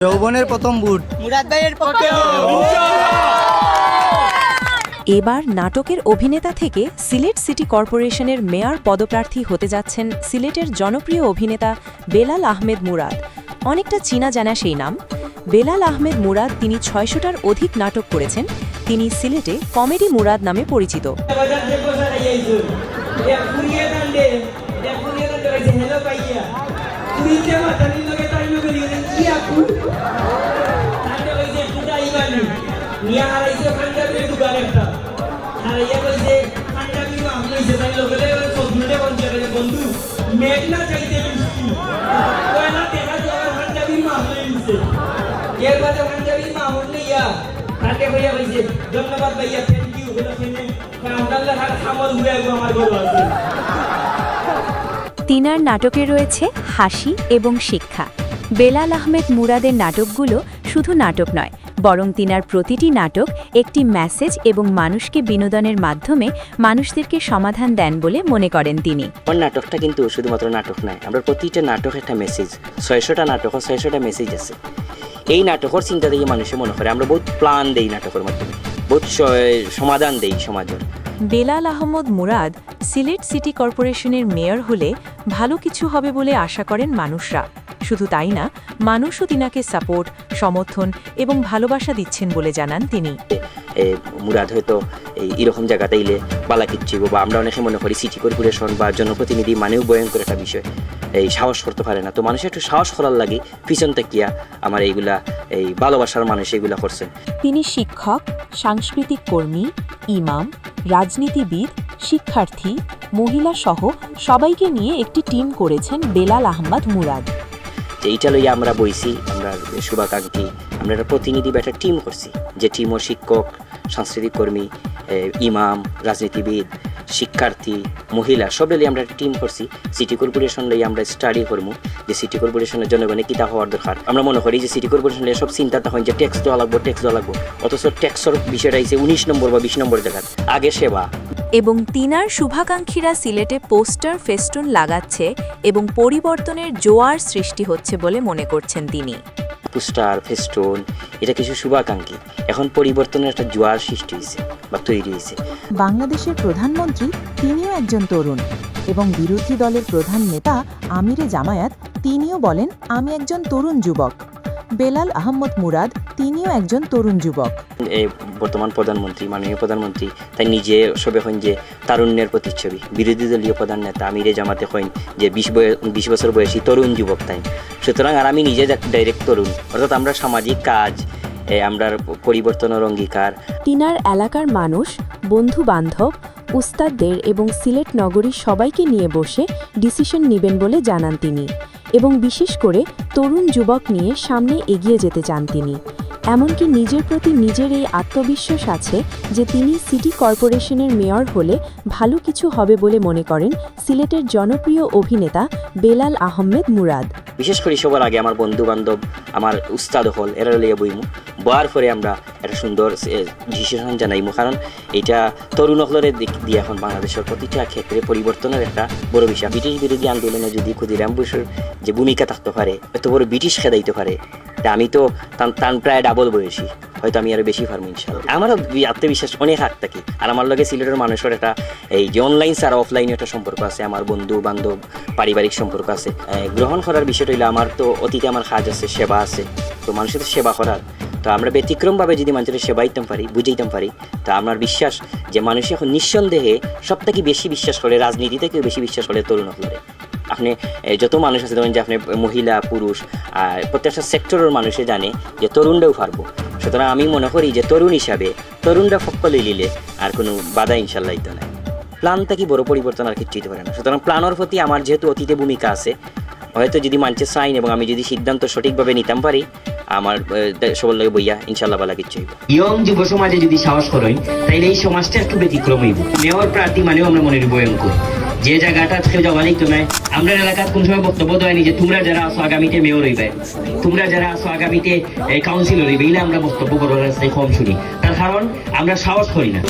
যৌবনের প্রথম বুট মুরাদ ভাইয়ের পক্ষে এবার নাটকের অভিনেতা থেকে সিলেট সিটি কর্পোরেশনের মেয়র পদপ্রার্থী হতে যাচ্ছেন সিলেটের জনপ্রিয় অভিনেতা বেলাল আহমেদ মুরাদ। অনেকটা চীনা জানা সেই নাম। বেলাল আহমেদ মুরাদ তিনি ৬০০টার অধিক নাটক করেছেন। তিনি সিলেটে কমেডি মুরাদ নামে পরিচিত। ধন্যবাদ ভাইয়া, থ্যাংক ইউ। তিনার নাটকে রয়েছে হাসি এবং শিক্ষা। বেলাল আহমেদ মুরাদের নাটকগুলো শুধু নাটক নয়, বরং তিনার প্রতিটি নাটক একটি মেসেজ এবং মানুষকে বিনোদনের মাধ্যমে মানুষদেরকে সমাধান দেন বলে মনে করেন তিনি। আমার নাটকটা কিন্তু শুধুমাত্র নাটক নয়, আমরা প্রতিটা নাটক একটা মেসেজ, ৬০০টা নাটক ৬০০টা মেসেজ আছে। এই নাটকের চিন্তা দিয়ে মানুষে মনে করে আমরা বহুত প্ল্যান দেই, নাটকের মাধ্যমে বহুত সমাধান দেই সমাজের। বেলাল আহমদ মুরাদ সিলেট সিটি কর্পোরেশনের মেয়র হলে ভালো কিছু হবে বলে আশা করেন মানুষরা। শুধু তাই না, মানুষও তিনাকে সাপোর্ট, সমর্থন এবং ভালোবাসা দিচ্ছেন বলে জানান তিনি। মুরাদ হয়তো এইরকম জায়গাতে এলে বালা কিচ্ছি, বা আমরা অনেকে মনে করি সিটি কর্পোরেশন বা জনপ্রতিনিধি মানেও ভয়ঙ্কর একটা বিষয়, এই সাহস করতে পারে না। তো মানুষ একটু সাহস করার লাগে পিছন থেকিয়া আমার এইগুলা এই ভালোবাসার মানুষ এইগুলা করছেন। তিনি শিক্ষক, সাংস্কৃতিক কর্মী, ইমাম, রাজনীতিবিদ, শিক্ষার্থী, মহিলা সহ সবাইকে নিয়ে একটি টিম করেছেন বেলাল আহমদ মুরাদ। এইটা লইয়া আমরা বইছি, আমরা শুভাকাঙ্ক্ষী, আমরা একটা প্রতিনিধি বা একটা টিম করছি, যে টিমও শিক্ষক, সাংস্কৃতিক কর্মী, ইমাম, রাজনীতিবিদ, শিক্ষার্থী, মহিলা সবে লিয়ে আমরা একটা টিম করছি। সিটি কর্পোরেশন লইয়া আমরা স্টাডি করবো যে সিটি কর্পোরেশনের জনগণে কীটা হওয়ার দরকার। আমরা মনে করি যে সিটি কর্পোরেশন সব চিন্তাটা হয় যে ট্যাক্স দেওয়া লাগবো, ট্যাক্স দেওয়া লাগবো, অথচ ট্যাক্সের বিষয়টা হয়েছে ১৯ নম্বর বা ২০ নম্বর জায়গা, আগে সেবা। এবং তিনার শুভাকাঙ্ক্ষীরা সিলেটে পোস্টার ফেস্টুন লাগাচ্ছে এবং পরিবর্তনের জোয়ার সৃষ্টি হচ্ছে বলে মনে করছেন তিনি। পোস্টার ফেস্টুন এটা কিছু শুভাকাঙ্ক্ষী, এখন পরিবর্তনের একটা জোয়ার সৃষ্টি হয়েছে বা তৈরি হয়েছে। বাংলাদেশের প্রধানমন্ত্রী তিনিও একজন তরুণ এবং বিরোধী দলের প্রধান নেতা আমিরে জামায়াত তিনিও বলেন আমি একজন তরুণ যুবক। বেলাল আহমদ মুরাদ তিনিও একজন তরুণ যুবক। বর্তমান প্রধানমন্ত্রী, মাননীয় প্রধানমন্ত্রী তাই নিজে সবে হন যে তারুণ্যের প্রতিচ্ছবি। বিরোধী দলীয় প্রধান নেতা আমিরে জামাতে হন যে ২০ বছর বয়সী তরুণ যুবক তাই। সুতরাং আর আমি নিজে ডাইরেক্ট তরুণ, অর্থাৎ আমরা সামাজিক কাজ, আমরা পরিবর্তনের অঙ্গীকার। তিনার এলাকার মানুষ, বন্ধু বান্ধব, উস্তাদদের এবং সিলেট নগরীর সবাইকে নিয়ে বসে ডিসিশন নেবেন বলে জানান তিনি, এবং বিশেষ করে তরুণ যুবক নিয়ে সামনে এগিয়ে যেতে চান তিনি। এমনকি নিজের প্রতি নিজের এই আত্মবিশ্বাস আছে যে তিনি সিটি কর্পোরেশনের মেয়র হলে ভালো কিছু হবে বলে মনে করেন সিলেটের জনপ্রিয় অভিনেতা বেলাল আহমেদ মুরাদ। বিশেষ করে সবার আগে আমার বন্ধু বান্ধব, আমার উস্তাদ হল এরা লিয়ে বইমু, বয়ার পরে আমরা একটা সুন্দর ডিসিশন জানাইমু। কারণ এটা তরুণ হলের দিক দিয়ে এখন বাংলাদেশের প্রতিটা ক্ষেত্রে পরিবর্তনের একটা বড় বিষয়। ব্রিটিশ বিরোধী আন্দোলনে যদি ক্ষুদিরাম বসুর যে ভূমিকা থাকতে পারে, এত বড় ব্রিটিশ খেদাইতে পারে, তা আমি তো তার প্রায় ডাবল বয়সী, হয়তো আমি আরো বেশি পারবো ইনশাল্লাহ। আমারও আত্মবিশ্বাস অনেক হাত থাকি। আর আমার লগে সিলেটের মানুষের একটা এই যে অনলাইন আর অফলাইনে একটা সম্পর্ক আছে, আমার বন্ধু বান্ধব পারিবারিক সম্পর্ক আছে। গ্রহণ করার বিষয়টা হইলে আমার তো অতীতে আমার কাজ আছে, সেবা আছে, তো মানুষের তো সেবা করার, তো আমরা ব্যতিক্রমভাবে যদি মানুষের সেবা দিতে পারি, বুঝাইতে পারি, তো আমার বিশ্বাস যে মানুষ এখন নিঃসন্দেহে সব থেকে বেশি বিশ্বাস করে, রাজনীতি থেকেও বেশি বিশ্বাস করে তরুণ হলরে। আপনি যত মানুষ আছে ধরেন যে আপনি মহিলা পুরুষ আর প্রত্যেকটা সেক্টরের মানুষে জানে যে তরুণরাও পারবো। সুতরাং আমি মনে করি যে তরুণ হিসাবে তরুণরা ফক্কলে নিলে আর কোনো বাধা ইনশাল্লাহ দিতে নাই। প্ল্যান থেকে বড় পরিবর্তন আর কিছু দিতে পারে না। সুতরাং প্ল্যানের প্রতি আমার যেহেতু অতীতে ভূমিকা আছে, হয়তো যদি মানুষের সাইন এবং আমি যদি সিদ্ধান্ত সঠিকভাবে নিতাম পারি, আমার সবার লাগে বইয়া ইনশাল্লাহ বালা কিচ্ছু হইব। ইয়ং যুব সমাজে যদি সাহস করেন তাইলে এই সমাজটা একটু ব্যতিক্রম হইব। মেয়র প্রার্থী মানেও আমরা মনে ভয়ঙ্কর, যে জায়গাটা কেউ যাওয়া লাগতো না। আমরা এলাকার কোন সময় বক্তব্য দেয়নি যে তোমরা যারা আসো আগামীতে মেয়র হইবে, তোমরা যারা আসো আগামীতে কাউন্সিলর হইবে, আমরা বক্তব্য করার রাস্তায় কম শুনি। তার কারণ আমরা সাহস করি না।